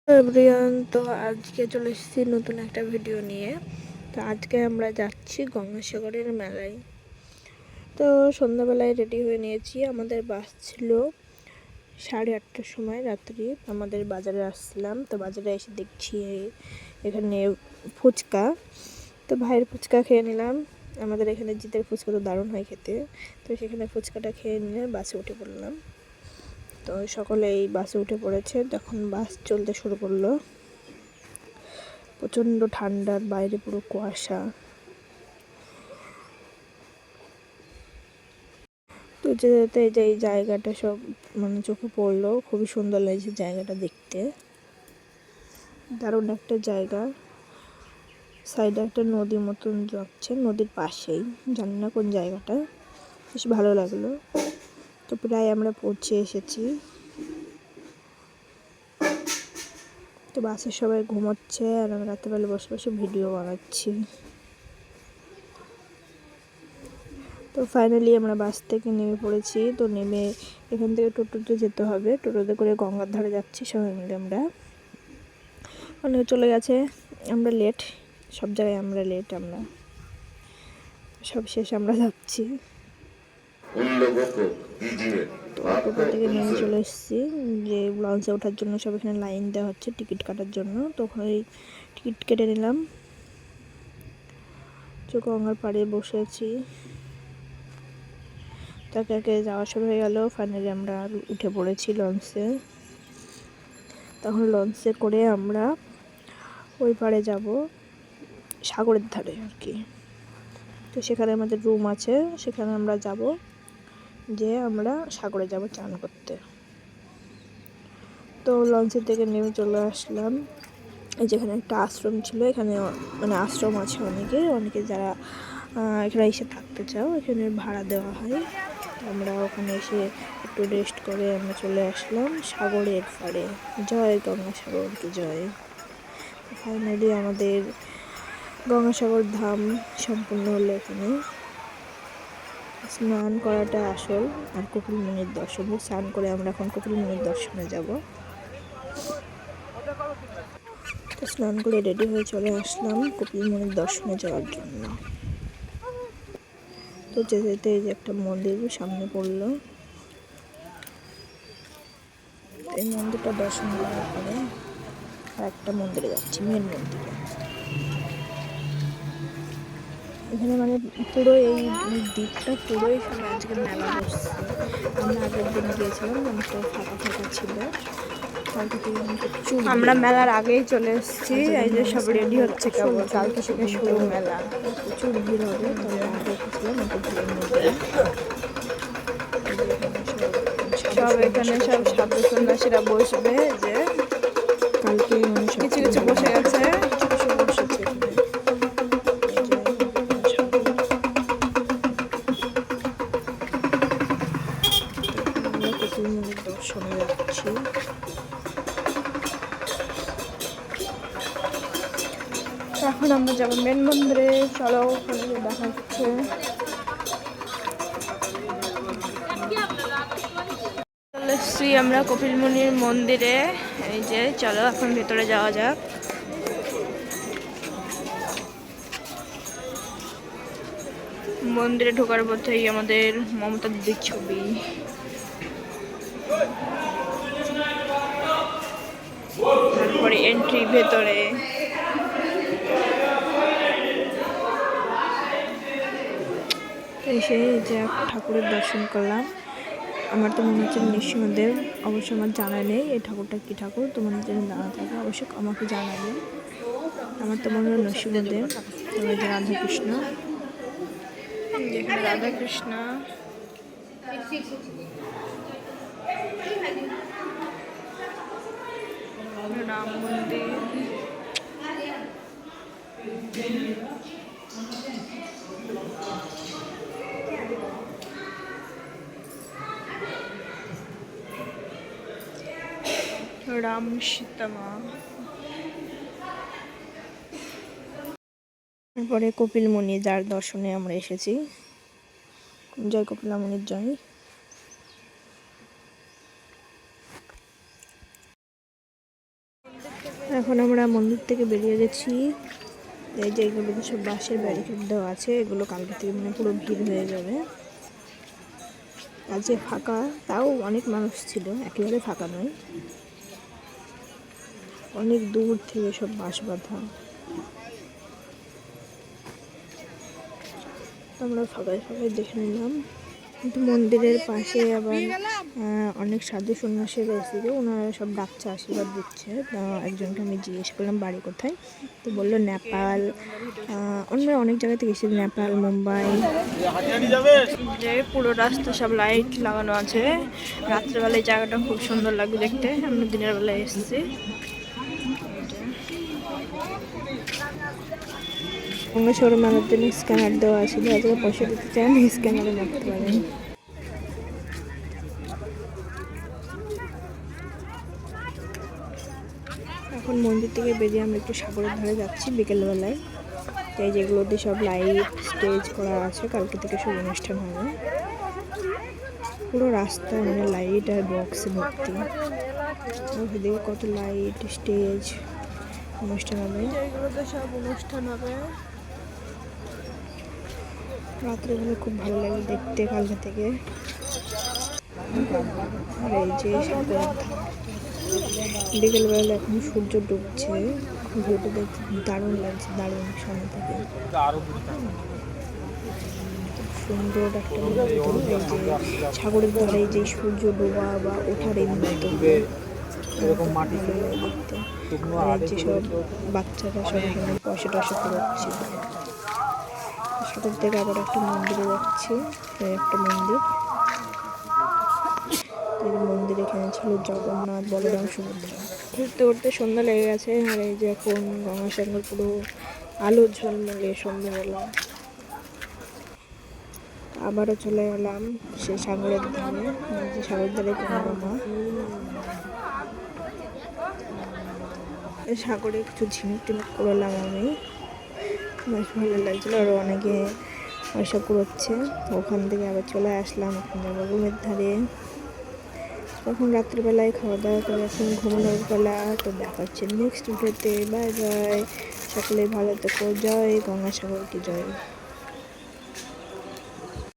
Everyone, তো আজকে চলে এসেছি নতুন একটা ভিডিও নিয়ে। তো আজকে আমরা যাচ্ছি গঙ্গাসাগরের মেলায়। তো সন্ধ্যাবেলায় রেডি হয়ে নিয়েছি। আমাদের বাস ছিল 8:30টার সময় রাত্রি। আমাদের বাজারে আসছিলাম, তো বাজারে এসে দেখছি এখানে ফুচকা। তো ভাইয়ের ফুচকা খেয়ে নিলাম। আমাদের এখানে জিতের ফুচকা তো দারুণ হয় খেতে। তো সেখানে ফুচকাটা খেয়ে নিয়ে বাসে উঠে পড়লাম। তো সকলেই বাসে উঠে পড়েছে। তখন বাস চলতে শুরু করলো। প্রচণ্ড ঠান্ডার বাইরে পুরো কুয়াশা। তো যেতে যেতে এই যে এই জায়গাটা সব চোখে পড়লো। খুবই সুন্দর লাগছে জায়গাটা দেখতে, দারুণ একটা জায়গা। সাইডে একটা নদীর মতন যাচ্ছে, নদীর পাশেই, জানি না কোন জায়গাটা, বেশ ভালো লাগলো। তো প্রায় আমরা পৌঁছে এসেছি। তো বাসে সবাই ঘুমোচ্ছে আর আমি রাত্রেবেলা বসে বসে ভিডিও বানাচ্ছি। তো ফাইনালি আমরা বাস থেকে নেমে পড়েছি। তো নেমে এখান থেকে টোটোতে যেতে হবে। টোটোতে করে গঙ্গার ধারে যাচ্ছি সবাই মিলে। আমরা অনেকে চলে গেছে, আমরা লেট, সব জায়গায় আমরা লেট। আমরা সব শেষ, আমরা যাচ্ছি। তো টোটো থেকে নেমে চলে এসেছি যে লঞ্চে ওঠার জন্য। সব এখানে লাইন দেওয়া হচ্ছে টিকিট কাটার জন্য। তো ওখানে টিকিট কেটে নিলাম। গঙ্গার পাড়ে বসে আছি। তাকে একে যাওয়া শুরু হয়ে গেল। ফাইনালি আমরা উঠে পড়েছি লঞ্চে। তখন লঞ্চে করে আমরা ওই পাড়ে যাব, সাগরের ধারে আর কি। তো সেখানে আমাদের রুম আছে, সেখানে আমরা যাব, যে আমরা সাগরে যাব চান করতে। তো লঞ্চের থেকে নেমে চলে আসলাম। যেখানে একটা আশ্রম ছিল, এখানে আশ্রম আছে অনেকে যারা এখানে এসে থাকতে চাও, এখানে ভাড়া দেওয়া হয়। আমরা ওখানে এসে একটু রেস্ট করে আমরা চলে আসলাম সাগরের পাড়ে। জয় গঙ্গাসাগর কি জয়। ফাইনালি আমাদের গঙ্গাসাগর ধাম সম্পূর্ণ হলো। এখানে স্নান করাটা আসল, আর কপিলমুনির দর্শন। স্নান করে আমরা এখন কপিলমুনির দর্শনে যাব। তো স্নান করে রেডি হয়ে চলে আসলাম কপিলমুনির দর্শনে যাওয়ার জন্য। তো যেতে যেতে এই যে একটা মন্দির সামনে পড়লো। এই মন্দিরটা দর্শন করার পরে আর একটা মন্দিরে যাচ্ছি, মেন মন্দিরে। এখানে পুরো এই দ্বীপটা পুরো এখানে আজকে মেলা বসছে। আমরা আগের দিন গিয়েছিলাম, অনেকটা ফাঁকা ফাঁকা ছিল। আমরা মেলার আগেই চলে এসেছি। এই যে সব রেডি হচ্ছে কেবল, কালকে থেকে শুরু মেলা। প্রচুর ভিড় হবে, তো আমরা আগে এসেছিলাম একটু ভিড়ের মধ্যে। সব এখানে সব সাধু সন্ন্যাসীরা বসবে, যে কালকে কিছু কিছু বসে গেছে, কিছু বসেছে এখানে। আমরা কপিলমুনির দর্শনে যাচ্ছি। এখন আমরা যাবো মেন মন্দিরে। চলো, ওখানে দেখা হচ্ছে। চলে এসছি আমরা কপিলমুনির মন্দিরে। এই যে চলো এখন ভেতরে যাওয়া যাক। মন্দিরে ঢোকার পথেই আমাদের মমতা দিদির ছবি। তারপরে এন্ট্রি ভেতরে। এসে যে ঠাকুরের দর্শন করলাম। আমার তো মনে হচ্ছে নৃসিংহদেব, অবশ্য আমার জানা নেই এই ঠাকুরটা কি ঠাকুর। তোমাদের যদি জানা থাকে অবশ্যই আমাকে জানাবে। আমার তো মনে হয় নৃসিংহদেব। তবে যে রাধাকৃষ্ণ, যেখানে রাধাকৃষ্ণ, রাম মন্দির, রাম সীতামা। তারপরে কপিলমুনি, যার দর্শনে আমরা এসেছি। জয় কপিলমুনির জয়। মন্দির এখন আমরা মন্দির থেকে বেরিয়ে গেছি। এই যে এগুলোতে সব বাঁশের ব্যারিকেড দেওয়া আছে, এগুলো কালকে থেকে মানে পুরো ভিড় হয়ে যাবে। আজকে ফাঁকা, তাও অনেক মানুষ ছিল, একেবারে ফাঁকা নয়, অনেক দূর থেকে সব বাঁশ বাঁধা। আমরা ফাঁকায় ফাঁকায় দেখে নিলাম। কিন্তু মন্দিরের পাশে আবার অনেক সাধু সন্ন্যাসীরা এসেছে, ওনারা সব ডাকছে, আশীর্বাদ দিচ্ছে। একজনকে আমি জিজ্ঞেস করলাম বাড়ি কোথায়, তো বললো নেপাল, অন্য অনেক জায়গা থেকে এসেছে, নেপাল, মুম্বাই। যে পুরো রাস্তা সব লাইট লাগানো আছে, রাত্রেবেলায় জায়গাটা খুব সুন্দর লাগবে দেখতে। আমরা দিনের বেলায় এসেছি। গঙ্গাসাগর মেলার জন্য স্ক্যানার দেওয়া আছে, যারা যারা পয়সা দিতে চান স্ক্যানারে মারতে পারেন। এখন মন্দির থেকে বেরিয়ে আমরা একটু সাগরের ধারে যাচ্ছি বিকেলবেলায়। তাই যেগুলোতে সব লাইট স্টেজ করা আছে, কালকে থেকে সব অনুষ্ঠান হবে। পুরো রাস্তা মানে লাইট আর বক্স ভর্তি। ওদিকে কত লাইট, স্টেজ, অনুষ্ঠান হবে। এগুলোতে সব অনুষ্ঠান হবে রাত্রেবেলা, খুব ভালো লাগে দেখতে কালকে থেকে। আর এই যে সাগর, বিকেলবেলা এখন সূর্য ডুবছে, ভিউটা দেখতে দারুণ লাগছে, দারুণ সামনে থেকে সুন্দর একটা মুহূর্ত। এই যে সাগরের ধারে যে সূর্য ডোবা বা ওঠার এই মুহূর্ত এরকম মাটি দেখতে। আর যে সব বাচ্চারা সব এখানে পয়সা টয়সা করছে। সাগর থেকে আবার একটা মন্দিরে যাচ্ছি, একটা মন্দির। মন্দির এখানে ছিল জগন্নাথ, বলরাম, সুভদ্রা। ঘুরতে ঘুরতে সন্ধ্যা লেগে গেছে। আর এই যে এখন গঙ্গাসাগর পুরো আলো ঝলমলে সন্ধ্যাবেলা। আবারও চলে এলাম সেই সাগরের ধারে, যে সাগরের ধারে পানোরামা। সাগরে একটু ঝিনুক টিনুক করলাম আমি, বেশ ভালো লাগছিল। আরও অনেকে পয়সা কুড়োচ্ছে। ওখান থেকে আবার চলে আসলাম এখন যাবো রুমের ধারে। এখন রাত্রিবেলায় খাওয়া দাওয়া করে এখন ঘুমানোর বেলা। তো দেখা হচ্ছে নেক্সট ভিডিওতে। বাই বাই, সকলে ভালো থেকো। জয় গঙ্গাসাগর কি জয়।